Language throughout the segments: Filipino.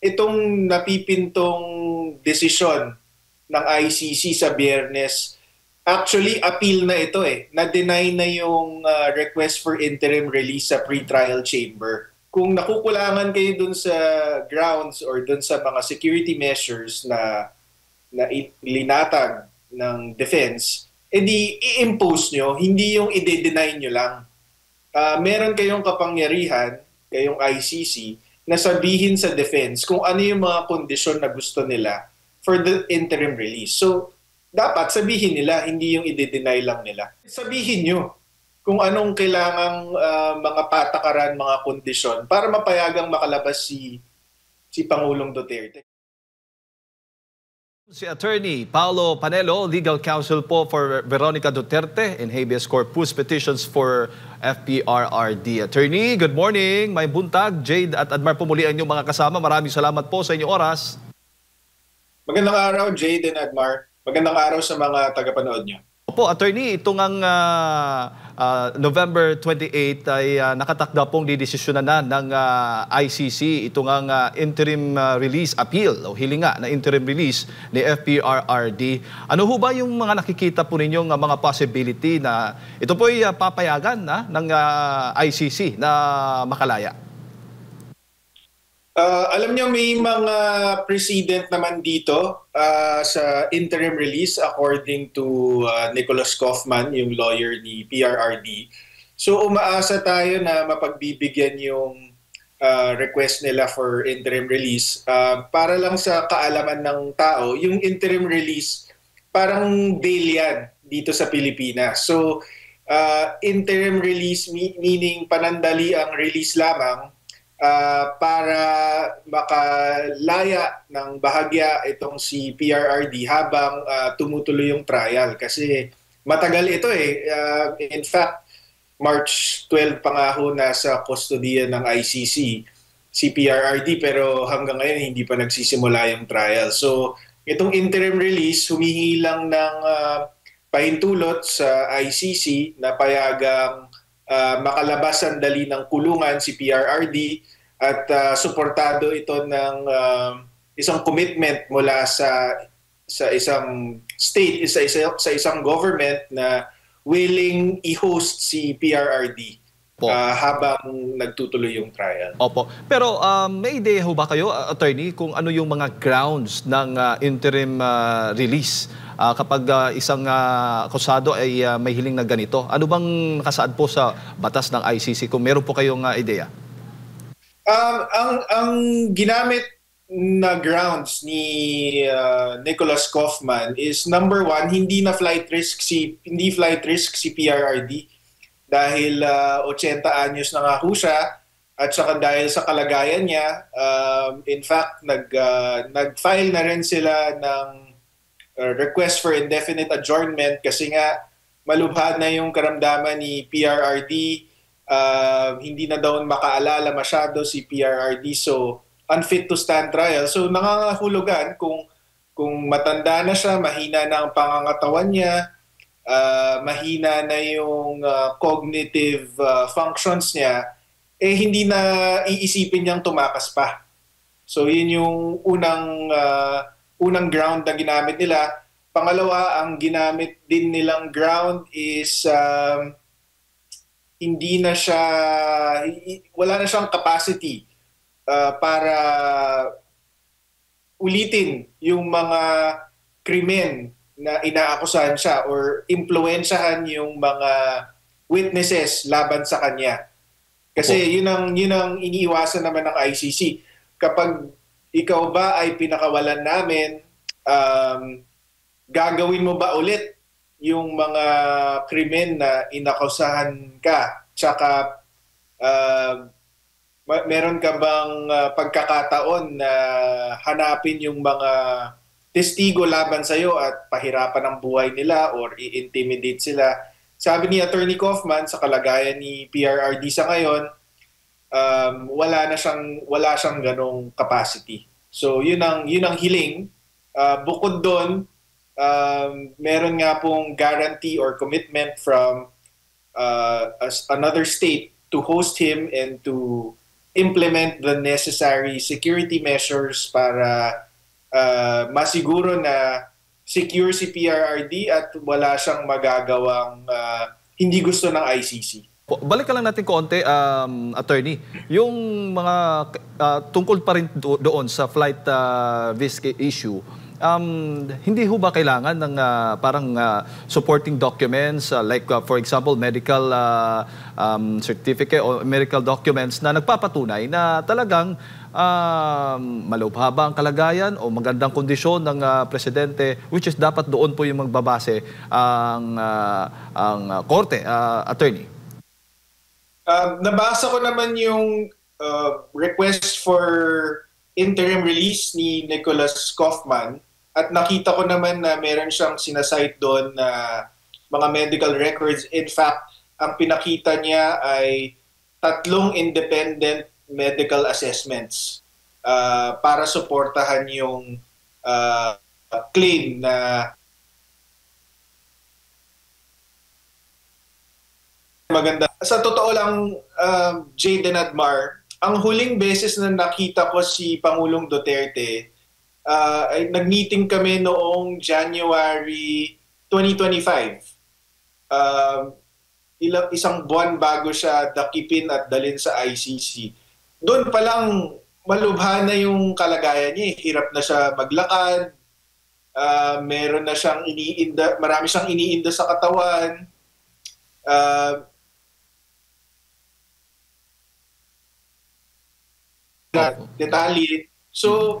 itong napipintong desisyon ng ICC sa Biyernes, actually appeal na ito eh. Na-deny na yung request for interim release sa pre-trial chamber. Kung nakukulangan kayo dun sa grounds or dun sa mga security measures na linatag ng defense, edi i-impose nyo, hindi yung i-deny nyo lang. Meron kayong kapangyarihan, kayong ICC, na sabihin sa defense kung ano yung mga kondisyon na gusto nila for the interim release. So, dapat sabihin nila, hindi yung i-deny lang nila. Sabihin nyo kung anong kailangang mga patakaran, mga kondisyon para mapayagang makalabas si Pangulong Duterte. Si Attorney Paolo Panelo, Legal Counsel po for Veronica Duterte in habeas corpus petitions for FPRRD. Attorney, good morning. May buntag, Jade at Admar po muli ang inyong mga kasama. Maraming salamat po sa inyong oras. Magandang araw, Jade and Admar. Magandang araw sa mga tagapanood nyo. Opo, Attorney, itong ang November 28 ay nakatakda pong didesisyonan na ng ICC itong ang interim release appeal o hilinga na interim release ni FPRRD. Ano ho ba yung mga nakikita po ninyong mga possibility na ito po ay papayagan ng ICC na makalaya? Alam niyo, may mga precedent naman dito sa interim release according to Nicholas Kaufman, yung lawyer ni PRRD. So umaasa tayo na mapagbibigyan yung request nila for interim release. Para lang sa kaalaman ng tao, yung interim release parang bail yan dito sa Pilipinas. So interim release meaning panandali ang release lamang para makalaya ng bahagya itong si PRRD habang tumutuloy yung trial. Kasi matagal ito eh. In fact, March 12 pa nga ho nasa kustodiya ng ICC si PRRD pero hanggang ngayon hindi pa nagsisimula yung trial. So itong interim release, humihingi lang ng pahintulot sa ICC na payagang makalabas sandali ng kulungan si PRRD at suportado ito ng isang commitment mula sa isang state, sa isang government na willing i-host si PRRD habang nagtutuloy yung trial. Opo. Pero may ideya ho ba kayo, Attorney, kung ano yung mga grounds ng interim release kapag isang akusado ay may hiling na ganito? Ano bang nakasaad po sa batas ng ICC kung meron po kayong ideya? Ang ginamit na grounds ni Nicholas Kaufman is number one, hindi flight risk si PRRD dahil 80 anyos na nga ho siya at saka dahil sa kalagayan niya, in fact nag-file na rin sila ng request for indefinite adjournment kasi nga malubha na yung karamdaman ni PRRD. Hindi na daw makaalala masyado si PRRD, so unfit to stand trial. So nangangahulugan kung matanda na siya, mahina na ang pangangatawan niya, mahina na yung cognitive functions niya, hindi na iisipin niyang tumakas pa. So yun yung unang ground na ginamit nila. Pangalawa, ang ginamit din nilang ground is wala na siyang capacity para ulitin yung mga krimen na inaakusahan siya or impluwensyahan yung mga witnesses laban sa kanya. Kasi yun ang iniiwasan naman ng ICC. Kapag ikaw ba ay pinakawalan namin, gagawin mo ba ulit yung mga krimen na inakusahan ka? Tsaka meron ka bang pagkakataon na hanapin yung mga testigo laban sa'yo at pahirapan ang buhay nila or i-intimidate sila? Sabi ni Attorney Kaufman, sa kalagayan ni PRRD sa ngayon, wala siyang ganong capacity. So yun ang hiling. Bukod doon, meron nga pong guarantee or commitment from another state to host him and to implement the necessary security measures para masiguro na secure si PRRD at wala siyang magagawang hindi gusto ng ICC. Balik ka lang natin konti, attorney. Yung mga tungkol pa rin doon sa flight risk issue, hindi ho ba kailangan ng parang supporting documents like for example medical certificate o medical documents na nagpapatunay na talagang malubhaba ang kalagayan o magandang kondisyon ng presidente, which is dapat doon po yung magbabase ang korte, attorney? Nabasa ko naman yung request for interim release ni Nicholas Kaufman at nakita ko naman na meron siyang sinasite doon na mga medical records. In fact, ang pinakita niya ay 3 independent medical assessments para suportahan yung claim na maganda. Sa totoo lang, Jayden Admar, ang huling beses na nakita ko si Pangulong Duterte, ay nag-meeting kami noong January 2025. Isang buwan bago siya dakipin at dalhin sa ICC. Doon pa lang malubha na yung kalagayan niya. Hirap na siya maglakad, meron na siyang marami siyang iniinda sa katawan. Detalye. So,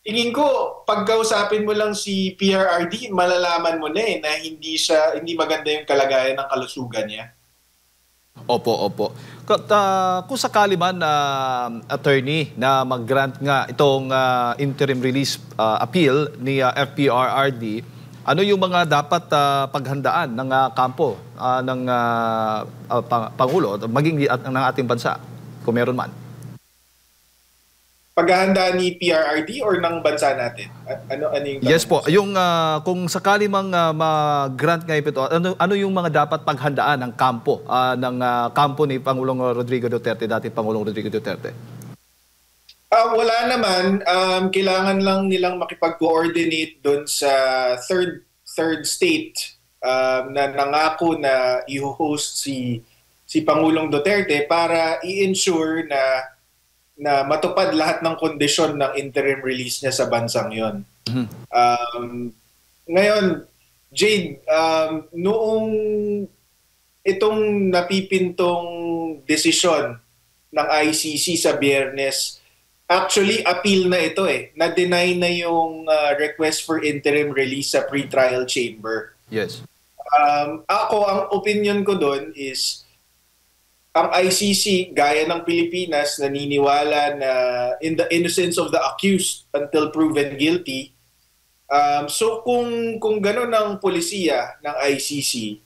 tingin ko, pagkausapin mo lang si PRRD, malalaman mo na na hindi maganda yung kalagayan ng kalusugan niya. Opo. Kung sakali man, attorney, na mag-grant nga itong interim release appeal ni FPRRD, ano yung mga dapat paghandaan ng kampo ng Pangulo, maging ng ating bansa, kung meron man? Paghahanda ni PRRD or ng bansa natin? Ano yung yes po. Yung kung sakali mang mag-grant nga ito, ano yung mga dapat paghandaan ng kampo ni Pangulong Rodrigo Duterte, dating Pangulong Rodrigo Duterte? Wala naman. Kailangan lang nilang makipag-coordinate doon sa third state na nangako na i-host si Pangulong Duterte para i-ensure na matupad lahat ng kondisyon ng interim release niya sa bansang yon. Ngayon, Jade, noong itong napipintong desisyon ng ICC sa Biyernes, actually appeal na ito Na-deny na yung request for interim release sa pre-trial chamber. Yes. Ang opinion ko doon is ang ICC, gaya ng Pilipinas, naniniwala na in the innocence of the accused until proven guilty. So kung gano'n ang polisiya ng ICC,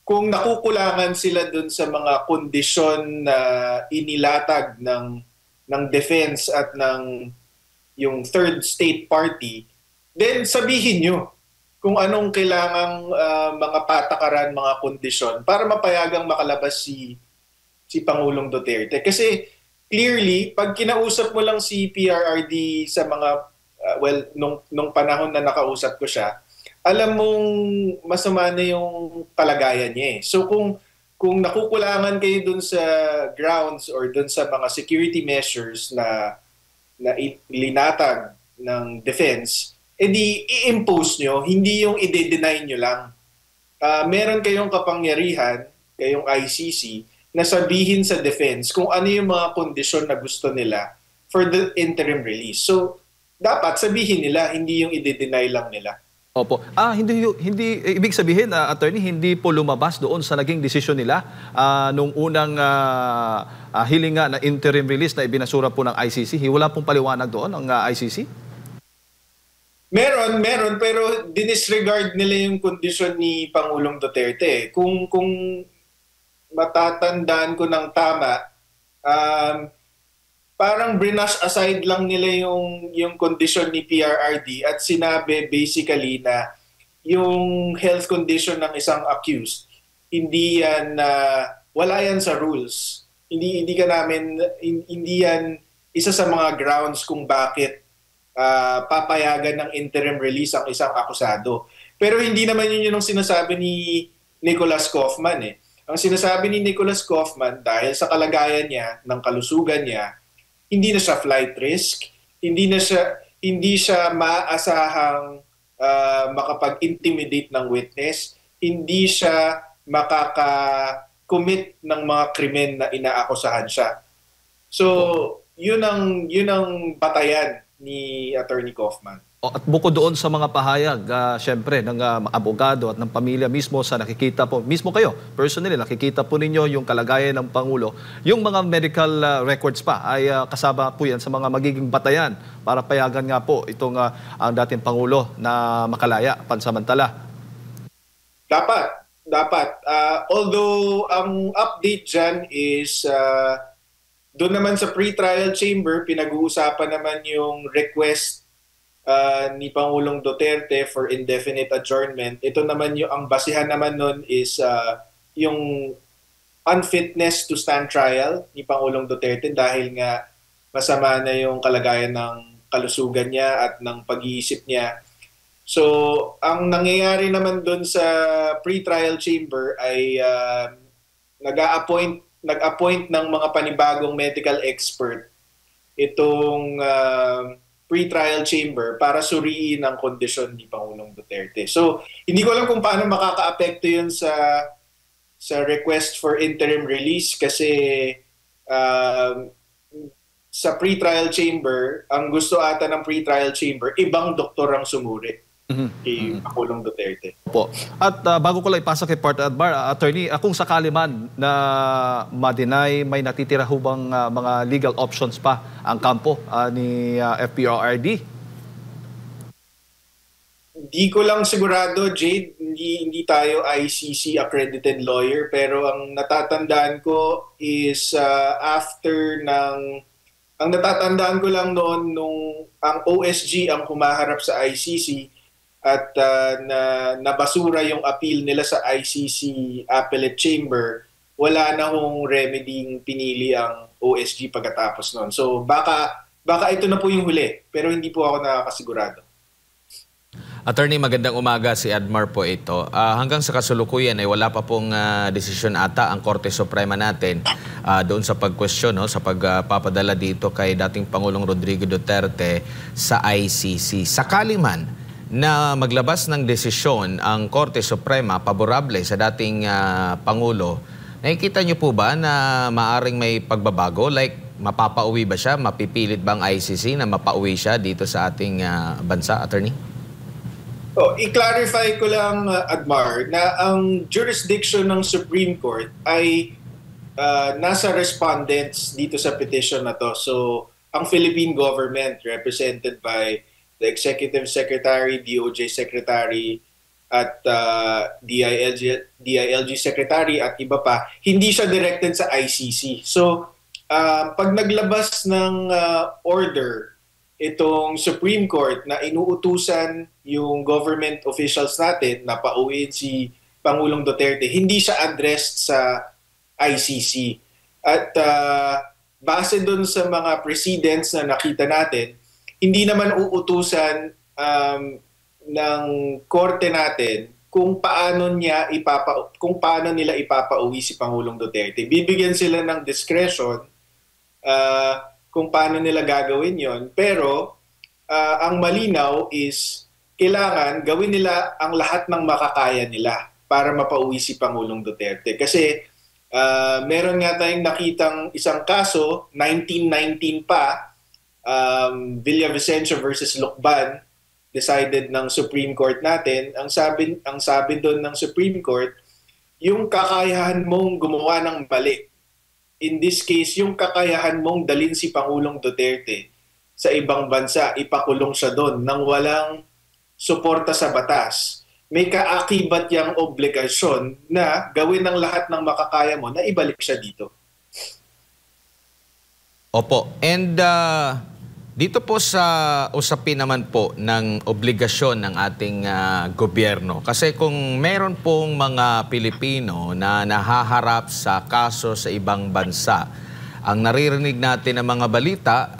kung nakukulangan sila dun sa mga kondisyon na inilatag ng defense at ng yung third state party, then sabihin nyo kung anong kailangang mga patakaran, mga kondisyon para mapayagang makalabas si Pangulong Duterte. Kasi clearly, pag kinausap mo lang si PRRD sa mga, nung panahon na nakausap ko siya, alam mong masama na yung kalagayan niya. So kung nakukulangan kayo dun sa grounds or dun sa mga security measures na linatag ng defense, edi i-impose nyo, hindi yung i-deny nyo lang. Meron kayong kapangyarihan, kayong ICC, na sabihin sa defense kung ano yung mga kondisyon na gusto nila for the interim release. So, dapat sabihin nila, hindi yung i-deny lang nila. Opo. Hindi ibig sabihin, attorney, hindi po lumabas doon sa naging desisyon nila nung unang hilinga na interim release na ibinasura po ng ICC. Wala pong paliwanag doon ang ICC? Meron, pero dinisregard nila yung kondisyon ni Pangulong Duterte. Kung matatandaan ko ng tama, parang brush aside lang nila yung kondisyon ni PRRD at sinabi basically na yung health condition ng isang accused, hindi yan, wala yan sa rules. hindi ka namin hindi yan isa sa mga grounds kung bakit papayagan ng interim release ang isang akusado. Pero hindi naman yun yung sinasabi ni Nicholas Kaufman eh. Ang sinasabi ni Nicholas Kaufman, dahil sa kalagayan niya, ng kalusugan niya, hindi na siya flight risk, hindi siya maaasahang makapag-intimidate ng witness, hindi siya makaka-commit ng mga krimen na inaakusahan siya. So, yun ang batayan ni Attorney Kaufman. At bukod doon sa mga pahayag, syempre, ng abogado at ng pamilya mismo sa nakikita po, mismo kayo, personally, nakikita po ninyo yung kalagayan ng Pangulo. Yung mga medical records pa ay kasama po yan sa mga magiging batayan para payagan nga po itong ang dating Pangulo na makalaya pansamantala. Dapat. Although ang update dyan is doon naman sa pre-trial chamber, pinag-uusapan naman yung request ni Pangulong Duterte for indefinite adjournment. Ito naman ang basihan naman nun is yung unfitness to stand trial ni Pangulong Duterte dahil nga masama na yung kalagayan ng kalusugan niya at ng pag-iisip niya. So, ang nangyayari naman dun sa pre-trial chamber ay nag-appoint ng mga panibagong medical expert itong pre-trial chamber para suriin ang kondisyon ni Pangulong Duterte. So, hindi ko alam kung paano makaka-apekto yun sa request for interim release kasi sa pre-trial chamber, ang gusto ata ng pre-trial chamber, ibang doktor ang sumuri kay Pangulong Duterte. Po. At bago ko lang ipasa kay Partner Admar, Attorney, kung sakali man na ma-deny, may natitira hubang mga legal options pa ang kampo ni FPRRD? Hindi ko lang sigurado, Jade, hindi tayo ICC accredited lawyer, pero ang natatandaan ko is ang natatandaan ko lang noon nung ang OSG ang humaharap sa ICC at nabasura yung appeal nila sa ICC Appellate Chamber, wala na hong remedy pinili ang OSG pagkatapos noon. So baka ito na po yung huli, pero hindi po ako nakakasigurado. Attorney, magandang umaga, si Admar po ito. Hanggang sa kasulukuyan ay wala pa pong desisyon ata ang Korte Suprema natin doon sa pag-question, sa pagpapadala dito kay dating Pangulong Rodrigo Duterte sa ICC. Sakali man na maglabas ng desisyon ang Korte Suprema paborable sa dating Pangulo, nakikita niyo po ba na maaring may pagbabago? Like, mapapauwi ba siya? Mapipilit bang ICC na mapauwi siya dito sa ating bansa, Attorney? I-clarify ko lang, Admar, na ang jurisdiction ng Supreme Court ay nasa respondents dito sa petition na to. So, ang Philippine government represented by the Executive Secretary, DOJ Secretary, at DILG Secretary at iba pa, hindi siya directed sa ICC. So, pag naglabas ng order itong Supreme Court na inuutusan yung government officials natin na pauwiin si Pangulong Duterte, hindi siya addressed sa ICC. At base dun sa mga precedents na nakita natin, hindi naman uutusan ng korte natin kung paano nila ipapauwi si Pangulong Duterte. Bibigyan sila ng discretion kung paano nila gagawin yon. Pero ang malinaw is kailangan gawin nila ang lahat ng makakaya nila para mapauwi si Pangulong Duterte. Kasi meron nga tayong nakitang isang kaso, 1919 pa, Villavicencio versus Lucban, decided ng Supreme Court natin. Ang sabi doon ng Supreme Court, yung kakayahan mong gumawa ng mali. In this case, yung kakayahan mong dalhin si Pangulong Duterte sa ibang bansa, ipakulong siya doon nang walang suporta sa batas. May kaakibat yang obligasyon na gawin ng lahat ng makakaya mo na ibalik siya dito. Opo. And Dito po sa usapin naman po ng obligasyon ng ating gobyerno. Kasi kung meron pong mga Pilipino na nahaharap sa kaso sa ibang bansa, ang naririnig natin ng mga balita,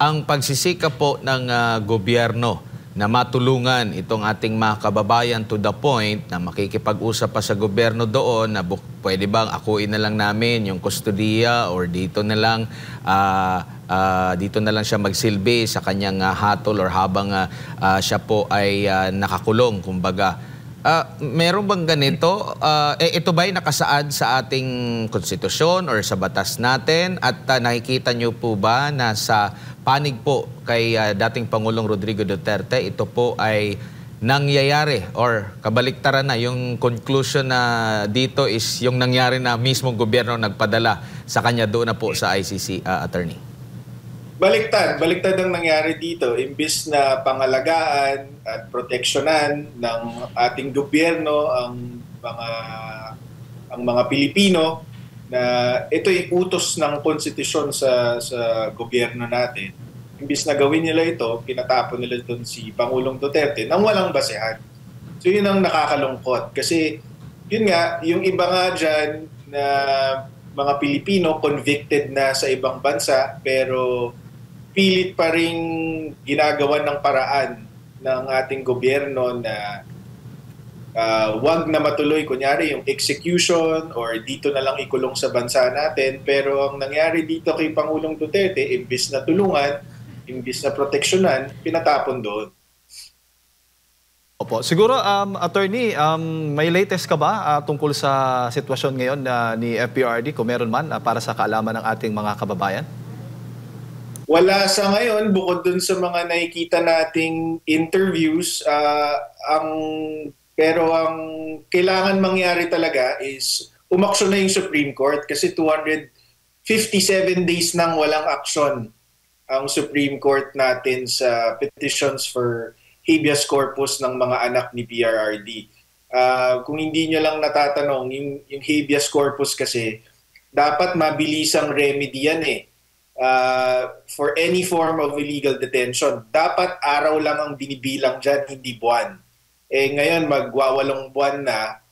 ang pagsisikap po ng gobyerno na matulungan itong ating mga kababayan to the point na makikipag-usap pa sa gobyerno doon na pwede bang akuin na lang namin yung kustodiya or dito na lang siya magsilbi sa kanyang hatol or habang siya po ay nakakulong, kumbaga. Meron bang ganito? Ito ba'y nakasaad sa ating konstitusyon or sa batas natin? At nakikita niyo po ba na sa panig po kay dating Pangulong Rodrigo Duterte, ito po ay nangyayari or kabaliktaran na yung conclusion na dito is yung nangyari na mismong gobyerno nagpadala sa kanya doon na po sa ICC, attorney? Baliktad ang nangyari dito. Imbis na pangalagaan at proteksyonan ng ating gobyerno ang mga Pilipino, na ito'y utos ng konstitusyon sa gobyerno natin. Imbis na gawin nila ito, pinatapon nila doon si Pangulong Duterte nang walang basehan. So yun ang nakakalungkot. Kasi yun nga, yung iba nga dyan na mga Pilipino convicted na sa ibang bansa pero pilit pa rin ginagawa ng paraan ng ating gobyerno na wag na matuloy, kunyari yung execution or dito na lang ikulong sa bansa natin. Pero ang nangyari dito kay Pangulong Duterte, imbis na tulungan, imbis na proteksyonan, pinatapon doon. Opo. Siguro, attorney, may latest ka ba tungkol sa sitwasyon ngayon ni FPRD, kung meron man, para sa kaalaman ng ating mga kababayan? Wala sa ngayon, bukod dun sa mga nakikita nating interviews, pero ang kailangan mangyari talaga is umaksyon na yung Supreme Court kasi 257 days nang walang aksyon ang Supreme Court natin sa petitions for habeas corpus ng mga anak ni PRRD. Kung hindi nyo lang natatanong, yung habeas corpus kasi dapat mabilisang remedy yan for any form of illegal detention. Dapat araw lang ang binibilang dyan, hindi buwan. Ngayon magwawalong buwan na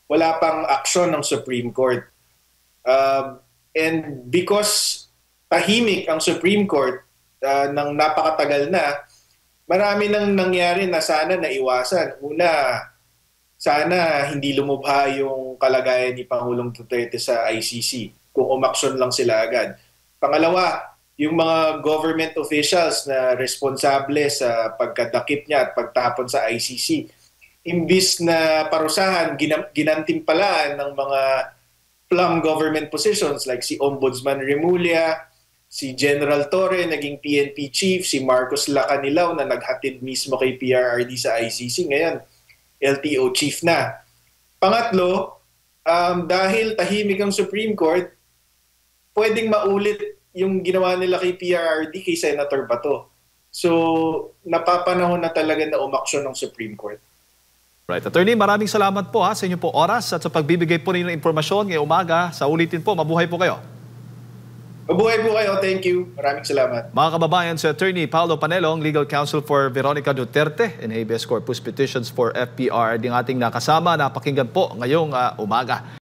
wala pang aksyon ng Supreme Court. And because tahimik ang Supreme Court ng napakatagal na, marami nang nangyari na sana naiwasan. Una, sana hindi lumubha yung kalagayan ni Pangulong Duterte sa ICC kung umaksyon lang sila agad. Pangalawa, yung mga government officials na responsable sa pagkadakip niya at pagtapon sa ICC, imbis na parusahan, ginantimpalaan ng mga plum government positions like si Ombudsman Remulla, si General Torre, naging PNP chief, si Marcos Lacanilaw na naghatid mismo kay PRRD sa ICC, ngayon LTO chief na. Pangatlo, dahil tahimik ang Supreme Court, pwedeng maulit yung ginawa nila kay PRRD kay Senator Bato. So, napapanahon na talaga na umaksyon ng Supreme Court. Right. Attorney, maraming salamat po sa inyo po oras at sa pagbibigay po rin ng impormasyon ngayong umaga. Sa ulitin po, mabuhay po kayo. Mabuhay po kayo. Thank you. Maraming salamat. Mga kababayan, si Attorney Paolo Panelong, Legal Counsel for Veronica Duterte and habeas corpus petitions for FPR, ang ating nakasama. Napakinggan po ngayong umaga.